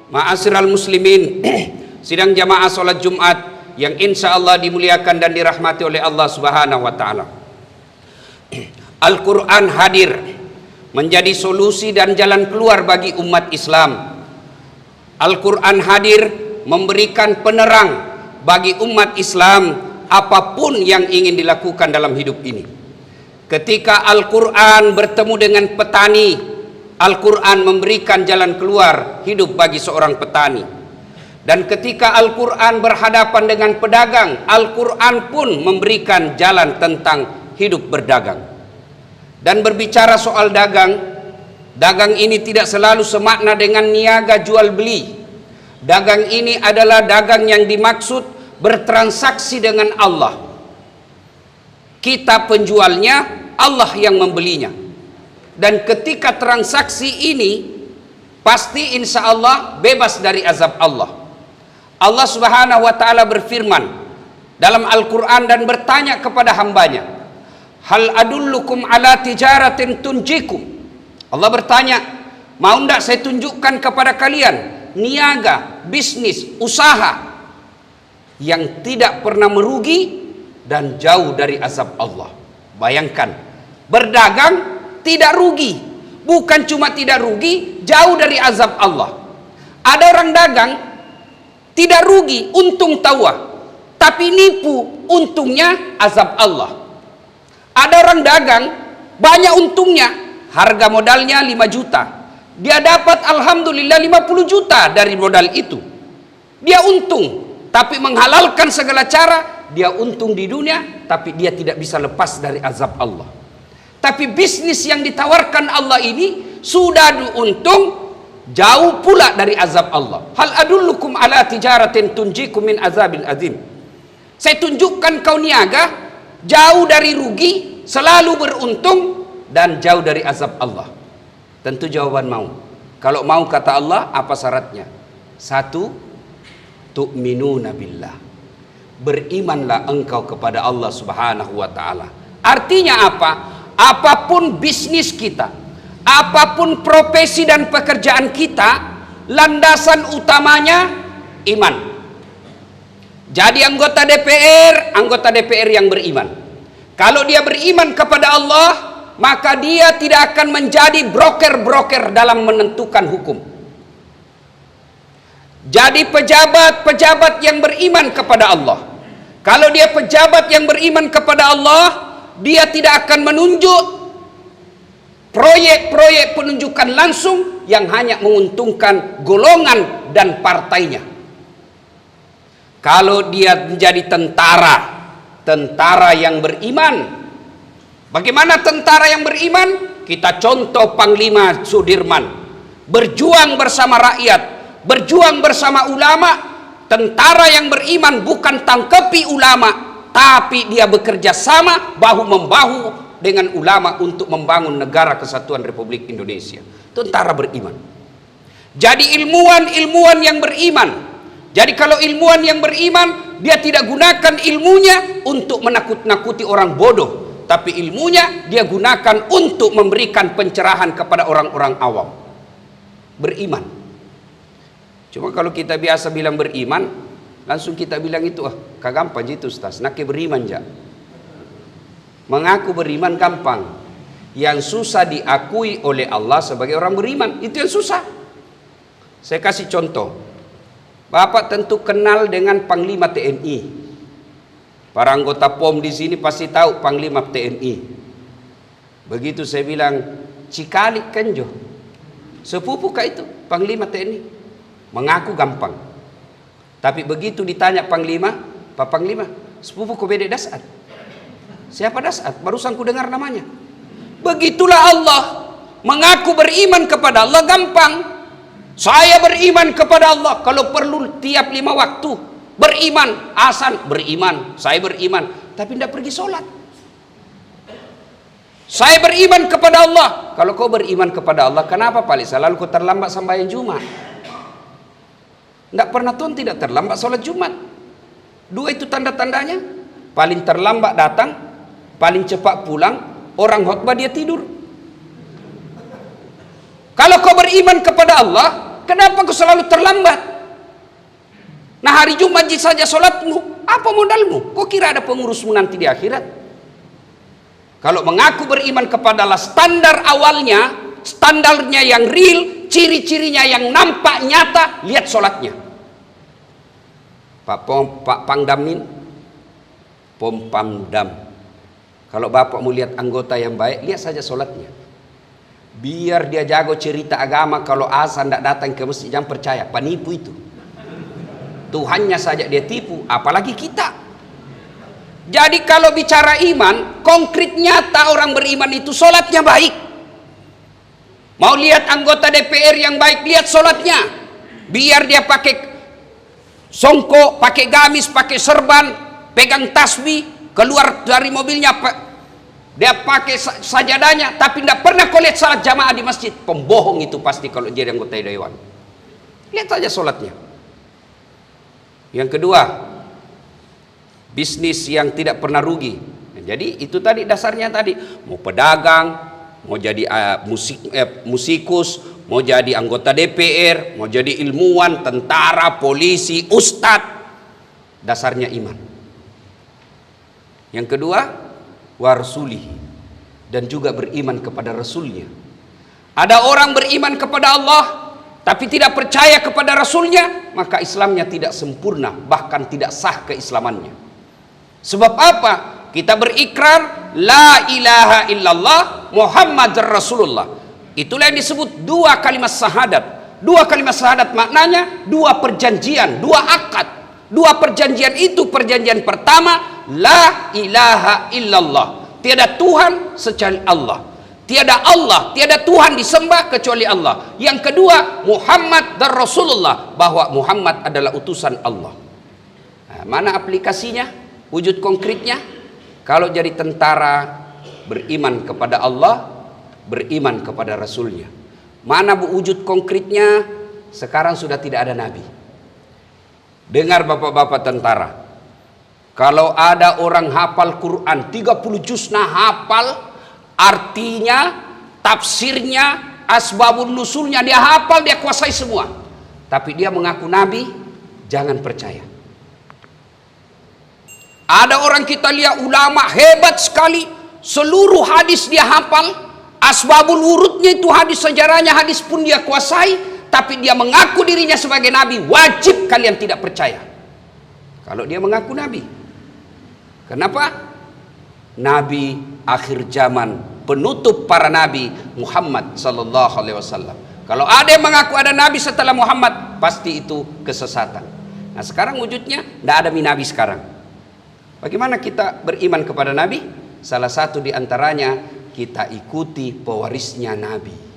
Ma'asyiral muslimin, sidang jamaah salat Jumat yang insya Allah dimuliakan dan dirahmati oleh Allah Subhanahu wa taala. Al-Quran hadir menjadi solusi dan jalan keluar bagi umat Islam. Al-Quran hadir memberikan penerang bagi umat Islam apapun yang ingin dilakukan dalam hidup ini. Ketika Al-Quran bertemu dengan petani, Al-Quran memberikan jalan keluar hidup bagi seorang petani. Dan ketika Al-Quran berhadapan dengan pedagang, Al-Quran pun memberikan jalan tentang hidup berdagang. Dan berbicara soal dagang, dagang ini tidak selalu semakna dengan niaga jual beli. Dagang ini adalah dagang yang dimaksud bertransaksi dengan Allah. Kita penjualnya, Allah yang membelinya. Dan ketika transaksi ini pasti insya Allah bebas dari azab Allah. Allah Subhanahu wa taala berfirman dalam Al-Quran dan bertanya kepada hambanya, hal adullukum ala tijaratin tunjikum. Allah bertanya, mau tidak saya tunjukkan kepada kalian niaga, bisnis, usaha yang tidak pernah merugi dan jauh dari azab Allah. Bayangkan, berdagang tidak rugi, bukan cuma tidak rugi, jauh dari azab Allah. Ada orang dagang tidak rugi, untung tawa, tapi nipu, untungnya azab Allah. Ada orang dagang banyak untungnya, harga modalnya 5 juta, dia dapat alhamdulillah 50 juta dari modal itu. Dia untung, tapi menghalalkan segala cara, dia untung di dunia, tapi dia tidak bisa lepas dari azab Allah. Tapi bisnis yang ditawarkan Allah ini sudah untung, jauh pula dari azab Allah. Hal adullukum ala tijaratin tunjikum min azabil azim. Saya tunjukkan kau niaga, jauh dari rugi, selalu beruntung, dan jauh dari azab Allah. Tentu jawaban mau. Kalau mau kata Allah, apa syaratnya? 1, tu'minuna billah. Berimanlah engkau kepada Allah Subhanahu wa ta'ala. Artinya apa? Apapun bisnis kita, apapun profesi dan pekerjaan kita, landasan utamanya iman. Jadi anggota DPR yang beriman. Kalau dia beriman kepada Allah, maka dia tidak akan menjadi broker-broker dalam menentukan hukum. Jadi pejabat-pejabat yang beriman kepada Allah, kalau dia pejabat yang beriman kepada Allah, dia tidak akan menunjuk proyek-proyek penunjukan langsung yang hanya menguntungkan golongan dan partainya. Kalau dia menjadi tentara yang beriman, bagaimana tentara yang beriman? Kita contoh Panglima Sudirman, berjuang bersama rakyat, berjuang bersama ulama. Tentara yang beriman bukan tangkepi ulama, tapi dia bekerja sama bahu-membahu dengan ulama untuk membangun negara kesatuan Republik Indonesia. Tentara beriman. Jadi ilmuwan yang beriman. Jadi kalau ilmuwan yang beriman, dia tidak gunakan ilmunya untuk menakut-nakuti orang bodoh, tapi ilmunya dia gunakan untuk memberikan pencerahan kepada orang-orang awam. Beriman. Cuma kalau kita biasa bilang beriman, langsung kita bilang itu, kagampang itu Ustaz, nak beriman ja. Mengaku beriman gampang. Yang susah diakui oleh Allah sebagai orang beriman, itu yang susah. Saya kasih contoh. Bapak tentu kenal dengan Panglima TNI. Para anggota POM di sini pasti tahu Panglima TNI. Begitu saya bilang, Cikalik Kenjo, sepupu kah itu Panglima TNI? Mengaku gampang. Tapi begitu ditanya Panglima, Pak Panglima, sepupu kau beda Dasat? Siapa Dasat? Barusan ku dengar namanya. Begitulah Allah. Mengaku beriman kepada Allah gampang. Saya beriman kepada Allah, kalau perlu tiap 5 waktu beriman. Hasan beriman, saya beriman, tapi tidak pergi sholat. Saya beriman kepada Allah. Kalau kau beriman kepada Allah, kenapa paling selalu kau terlambat sembahyang Jumat? Tidak pernah Tuhan tidak terlambat sholat Jumat. 2 itu tanda-tandanya. Paling terlambat datang, paling cepat pulang, orang khutbah dia tidur. Kalau kau beriman kepada Allah, Kenapa kau selalu terlambat? Nah, hari Jumat saja sholatmu, apa modalmu? Kau kira ada pengurusmu nanti di akhirat? Kalau mengaku beriman kepada Allah, standar awalnya, standarnya yang real, ciri-cirinya yang nampak nyata, lihat sholatnya. Pak Pangdamin, Pom Pamdam, kalau bapak mau lihat anggota yang baik, lihat saja sholatnya. Biar dia jago cerita agama, kalau azan tidak datang ke masjid, jangan percaya, penipu itu. Tuhannya saja dia tipu, apalagi kita. Jadi kalau bicara iman, konkret nyata orang beriman itu sholatnya baik. Mau lihat anggota DPR yang baik, lihat sholatnya. Biar dia pakai songkok, pakai gamis, pakai serban, pegang tasbih, keluar dari mobilnya, dia pakai sajadahnya, tapi tidak pernah kau lihat salat jamaah di masjid. Pembohong itu pasti kalau dia anggota dewan. Lihat saja sholatnya. Yang kedua, bisnis yang tidak pernah rugi. Jadi itu tadi dasarnya tadi, mau pedagang, mau jadi musikus, mau jadi anggota DPR, mau jadi ilmuwan, tentara, polisi, ustadz, dasarnya iman. Yang kedua, warasulihi, dan juga beriman kepada Rasulnya. Ada orang beriman kepada Allah tapi tidak percaya kepada Rasulnya, maka Islamnya tidak sempurna, bahkan tidak sah keislamannya. Sebab apa? Kita berikrar la ilaha illallah Muhammadar Rasulullah. Itulah yang disebut dua kalimat syahadat. Dua kalimat syahadat maknanya dua perjanjian, dua akad. Dua perjanjian itu, perjanjian pertama, la ilaha illallah, tiada Tuhan kecuali Allah, tiada Allah, tiada Tuhan disembah kecuali Allah. Yang kedua, Muhammad dan Rasulullah, bahwa Muhammad adalah utusan Allah. Nah, mana aplikasinya, wujud konkretnya? Kalau jadi tentara, beriman kepada Allah, beriman kepada Rasulnya. Mana wujud konkretnya? Sekarang sudah tidak ada nabi. Dengar bapak-bapak tentara, kalau ada orang hafal Quran 30 juz, nah hafal artinya, tafsirnya, asbabun nusulnya dia hafal, dia kuasai semua, tapi dia mengaku nabi, jangan percaya. Ada orang kita lihat ulama hebat sekali, seluruh hadis dia hafal, asbabul wurudnya itu hadis, sejarahnya hadis pun dia kuasai, tapi dia mengaku dirinya sebagai nabi, wajib kalian tidak percaya kalau dia mengaku nabi. Kenapa? Nabi akhir zaman, penutup para nabi, Muhammad sallallahu alaihi wasallam. Kalau ada yang mengaku ada nabi setelah Muhammad, pasti itu kesesatan. Nah, sekarang wujudnya tidak ada nabi sekarang. Bagaimana kita beriman kepada nabi? Salah satu di antaranya, kita ikuti pewarisnya nabi.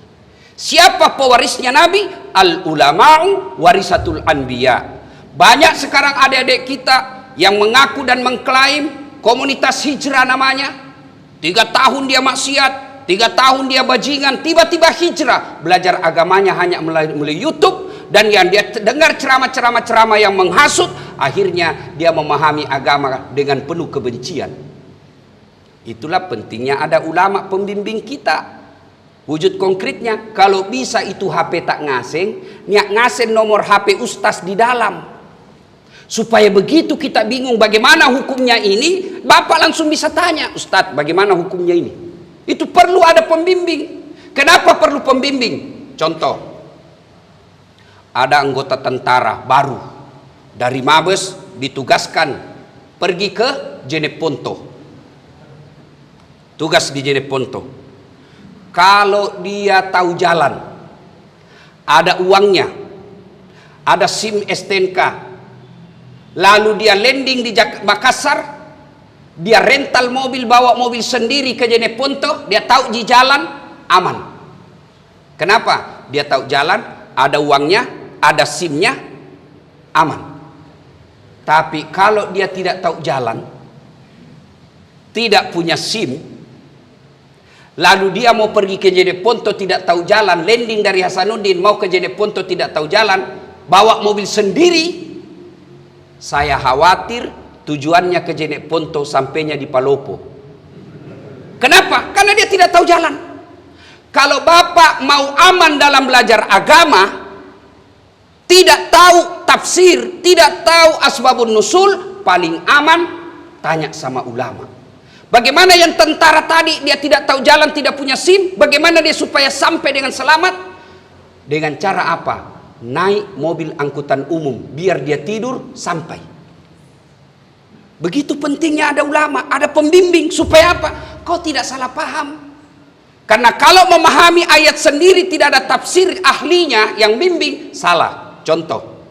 Siapa pewarisnya nabi? Al ulama'u warisatul anbiya. Banyak sekarang adik-adik kita yang mengaku dan mengklaim komunitas hijrah namanya. 3 tahun dia maksiat, 3 tahun dia bajingan, tiba-tiba hijrah, belajar agamanya hanya melalui YouTube, dan yang dia dengar ceramah-ceramah yang menghasut, akhirnya dia memahami agama dengan penuh kebencian. Itulah pentingnya ada ulama pembimbing kita. Wujud konkretnya, kalau bisa itu HP tak ngasing, niat ngasih nomor HP ustaz di dalam, supaya begitu kita bingung bagaimana hukumnya ini, bapak langsung bisa tanya, Ustadz bagaimana hukumnya ini. Itu perlu ada pembimbing. Kenapa perlu pembimbing? Contoh, ada anggota tentara baru dari Mabes ditugaskan pergi ke Jeneponto, tugas di Jeneponto. Kalau dia tahu jalan, ada uangnya, ada SIM STNK, lalu dia landing di Makassar, dia rental mobil, bawa mobil sendiri ke Jeneponto, dia tahu di jalan, aman. Kenapa? Dia tahu jalan, ada uangnya, ada SIM-nya, aman. Tapi kalau dia tidak tahu jalan, tidak punya SIM, lalu dia mau pergi ke Jeneponto tidak tahu jalan, landing dari Hasanuddin mau ke Jeneponto tidak tahu jalan, bawa mobil sendiri, saya khawatir tujuannya ke Jeneponto, sampainya di Palopo. Kenapa? Karena dia tidak tahu jalan. Kalau bapak mau aman dalam belajar agama, tidak tahu tafsir, tidak tahu asbabun nusul, paling aman tanya sama ulama. Bagaimana yang tentara tadi, dia tidak tahu jalan, tidak punya SIM, bagaimana dia supaya sampai dengan selamat? Dengan cara apa? Naik mobil angkutan umum, biar dia tidur sampai. Begitu pentingnya ada ulama, ada pembimbing, supaya apa? Kau tidak salah paham. Karena kalau memahami ayat sendiri tidak ada tafsir ahlinya yang bimbing, salah. Contoh,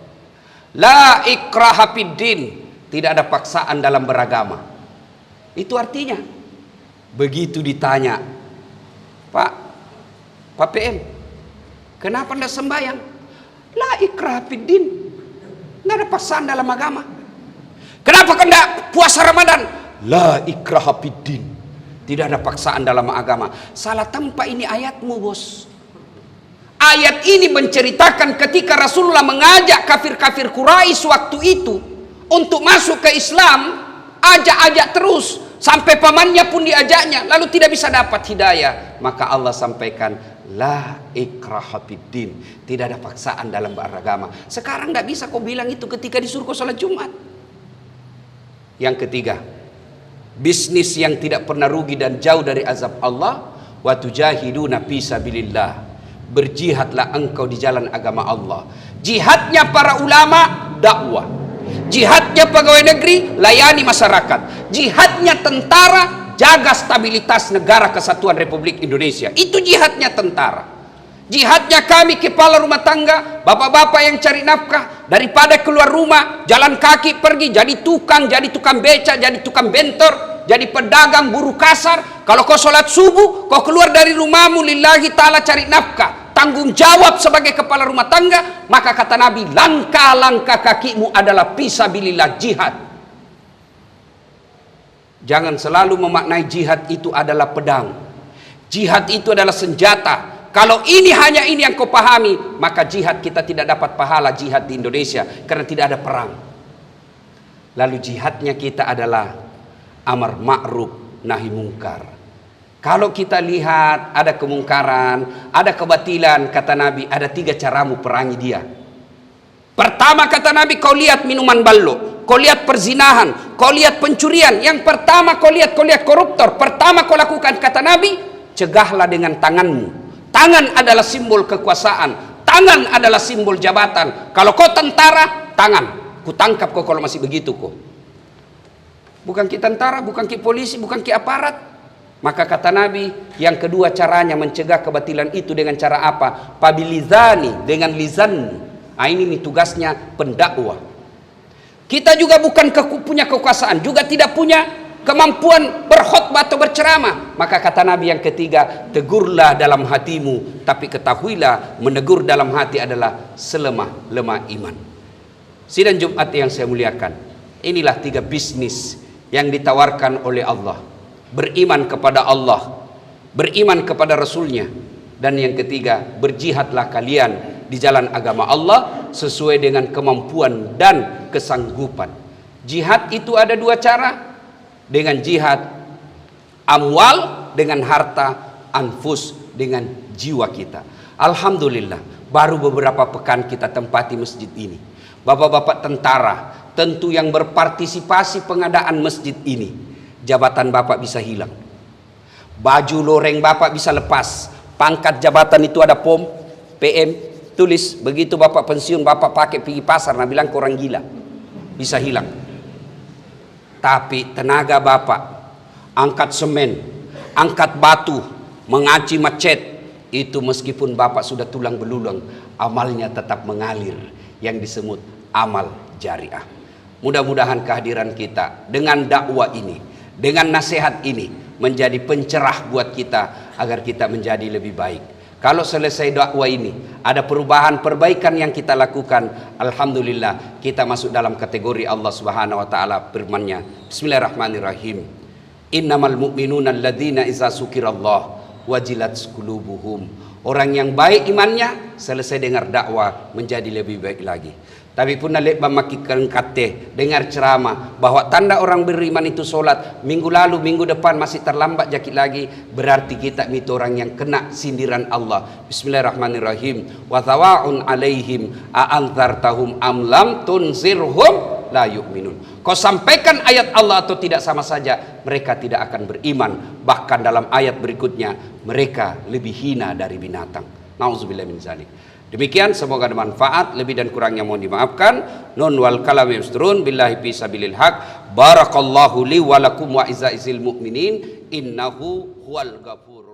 la ikraha fiddin, tidak ada paksaan dalam beragama. Itu artinya, begitu ditanya, Pak PM, kenapa anda sembahyang? La ikraha fiddin, nggak ada paksaan dalam agama. Kenapa anda puasa Ramadan? La ikraha fiddin, tidak ada paksaan dalam agama. Salah tempat ini ayatmu, bos. Ayat ini menceritakan ketika Rasulullah mengajak kafir-kafir Quraisy waktu itu untuk masuk ke Islam, ajak-ajak terus sampai pamannya pun diajaknya, lalu tidak bisa dapat hidayah. Maka Allah sampaikan, la ikraha fiddin, tidak ada paksaan dalam beragama. Sekarang tidak bisa kau bilang itu ketika disuruh kau sholat Jumat. Yang ketiga, bisnis yang tidak pernah rugi dan jauh dari azab Allah. Wa tujahiduna fi sabilillah, berjihadlah engkau di jalan agama Allah. Jihadnya para ulama, dakwah. Jihadnya pegawai negeri, layani masyarakat. Jihadnya tentara, jaga stabilitas negara kesatuan Republik Indonesia. Itu jihadnya tentara. Jihadnya kami kepala rumah tangga, bapak-bapak yang cari nafkah, daripada keluar rumah jalan kaki pergi jadi tukang beca, jadi tukang bentor, jadi pedagang, buruh kasar. Kalau kau sholat subuh, kau keluar dari rumahmu lillahi ta'ala cari nafkah, tanggung jawab sebagai kepala rumah tangga, maka kata Nabi, langkah-langkah kakimu adalah fisabilillah, jihad. Jangan selalu memaknai jihad itu adalah pedang. Jihad itu adalah senjata. Kalau ini hanya ini yang kau pahami, maka jihad kita tidak dapat pahala jihad di Indonesia karena tidak ada perang. Lalu jihadnya kita adalah amar ma'ruf nahi mungkar. Kalau kita lihat ada kemungkaran, ada kebatilan, kata Nabi, ada 3 caramu perangi dia. Pertama kata Nabi, kau lihat minuman ballo, kau lihat perzinahan, kau lihat pencurian. Yang pertama kau lihat koruptor. Pertama kau lakukan, kata Nabi, cegahlah dengan tanganmu. Tangan adalah simbol kekuasaan, tangan adalah simbol jabatan. Kalau kau tentara, tangan, ku tangkap kau kalau masih begitu kau. Bukan ki tentara, bukan ki polisi, bukan ki aparat. Maka kata Nabi, yang kedua caranya mencegah kebatilan itu dengan cara apa? Pabilizani, dengan lisan. Nah, ini nih tugasnya pendakwah. Kita juga bukan punya kekuasaan, juga tidak punya kemampuan berkhutbah atau berceramah. Maka kata Nabi yang ketiga, tegurlah dalam hatimu, tapi ketahuilah menegur dalam hati adalah selemah-lemah iman. Sidang Jumat yang saya muliakan, inilah 3 bisnis yang ditawarkan oleh Allah. Beriman kepada Allah, beriman kepada Rasulnya, dan yang ketiga, berjihadlah kalian di jalan agama Allah sesuai dengan kemampuan dan kesanggupan. Jihad itu ada 2 cara, dengan jihad amwal, dengan harta, anfus, dengan jiwa kita. Alhamdulillah, baru beberapa pekan kita tempati masjid ini. Bapak-bapak tentara tentu yang berpartisipasi pengadaan masjid ini, jabatan bapak bisa hilang, baju loreng bapak bisa lepas, pangkat jabatan itu ada POM, PM, tulis begitu bapak pensiun bapak pakai pergi pasar, nah bilang korang gila, bisa hilang. Tapi tenaga bapak, angkat semen, angkat batu, mengaci macet, itu meskipun bapak sudah tulang belulang, amalnya tetap mengalir, yang disebut amal jariah. Mudah-mudahan kehadiran kita dengan dakwah ini, dengan nasihat ini, menjadi pencerah buat kita, agar kita menjadi lebih baik. Kalau selesai dakwah ini, ada perubahan, perbaikan yang kita lakukan, alhamdulillah, kita masuk dalam kategori Allah Subhanahu wa taala firman-Nya. Bismillahirrahmanirrahim. Innamal mu'minuna alladzina idza dzukirallah wajilat qulubuhum. Orang yang baik imannya, selesai dengar dakwah menjadi lebih baik lagi. Tapi pun nalik memakikan kate dengar ceramah bahwa tanda orang beriman itu solat. Minggu lalu, minggu depan masih terlambat jakit lagi. Berarti kita itu orang yang kena sindiran Allah. Bismillahirrahmanirrahim. Wa thawa'un alaihim a'anzartahum am lam tunzirhum la yu'minun. Kau sampaikan ayat Allah atau tidak sama saja, mereka tidak akan beriman. Bahkan dalam ayat berikutnya, mereka lebih hina dari binatang. Nauzubillah min zalik. Demikian, semoga bermanfaat. Lebih dan kurangnya mohon dimaafkan. Nun wal kalam yusturun billahi fi sabilil haq. Barakallahu li wa lakum wa izza'izil mu'minin. Innahu huwal ghafur.